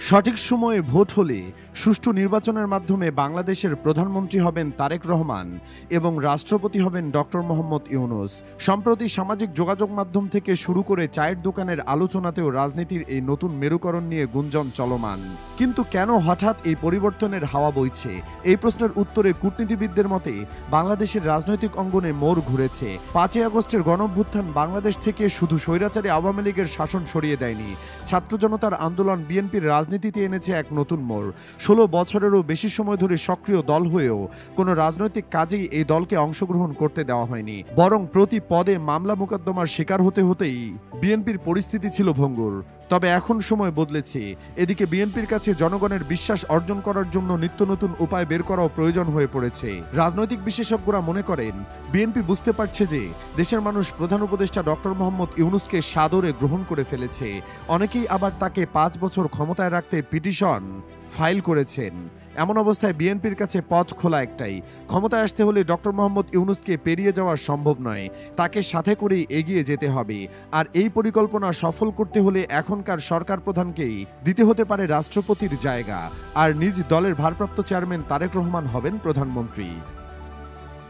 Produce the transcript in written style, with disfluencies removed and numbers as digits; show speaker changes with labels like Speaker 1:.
Speaker 1: সঠিক সময়ে ভোট হলে সুষ্ঠু নির্বাচনের মাধ্যমে বাংলাদেশের প্রধানমন্ত্রী হবেন তারেক রহমান এবং রাষ্ট্রপতি হবেন ডক্টর মোহাম্মদ ইউনূস। সম্প্রতি সামাজিক যোগাযোগ মাধ্যম থেকে শুরু করে চায়ের দোকানের আলোচনাতেও রাজনীতির এই নতুন মেরুকরণ নিয়ে গুঞ্জন চলমান। কিন্তু কেন হঠাৎ এই পরিবর্তনের হাওয়া বইছে? এই প্রশ্নের উত্তরে কূটনীতিবিদদের মতে বাংলাদেশের রাজনৈতিক অঙ্গনে মোড় ঘুরেছে। 5ই আগস্টের গণঅভ্যুত্থান বাংলাদেশ থেকে শুধু স্বৈরাচারী আওয়ামী লীগের শাসন সরিয়ে দেয়নি, ছাত্র জনতার আন্দোলন বিএনপির রাজনীতিতে এনেছে এক নতুন মোড়। 16 বছরেরও বেশি সময় ধরে সক্রিয় দল হয়েও কোনো রাজনৈতিক কাজেই এই দলকে অংশগ্রহণ করতে দেওয়া হয়নি, বরং প্রতি পদে মামলা মোকদ্দমার শিকার হতে হতেই বিএনপির পরিস্থিতি ছিল ভঙ্গুর। তবে এখন সময় বদলেছে। এদিকে বিএনপির কাছে জনগণের বিশ্বাস অর্জন করার জন্য নিত্য নতুন উপায় বের করাও প্রয়োজন হয়ে পড়েছে। রাজনৈতিক বিশেষজ্ঞরা মনে করেন, বিএনপি বুঝতে পারছে যে দেশের মানুষ প্রধান উপদেষ্টা ডক্টর মোহাম্মদ ইউনূসকে সাদরে গ্রহণ করে ফেলেছে। অনেকেই আবার তাকে 5 বছর ক্ষমতায় রাখতে পিটিশন ফাইল করেছেন। এমন অবস্থায় বিএনপির কাছে পথ খোলা একটাই, ক্ষমতায় আসতে হলে ডক্টর মোহাম্মদ ইউনূসকে পেরিয়ে যাওয়া সম্ভব নয়, তাকে সাথে করেই এগিয়ে যেতে হবে। আর এই পরিকল্পনা সফল করতে হলে এখনকার সরকার প্রধানকেই দিতে হতে পারে রাষ্ট্রপতির জায়গা, আর নিজ দলের ভারপ্রাপ্ত চেয়ারম্যান তারেক রহমান হবেন প্রধানমন্ত্রী।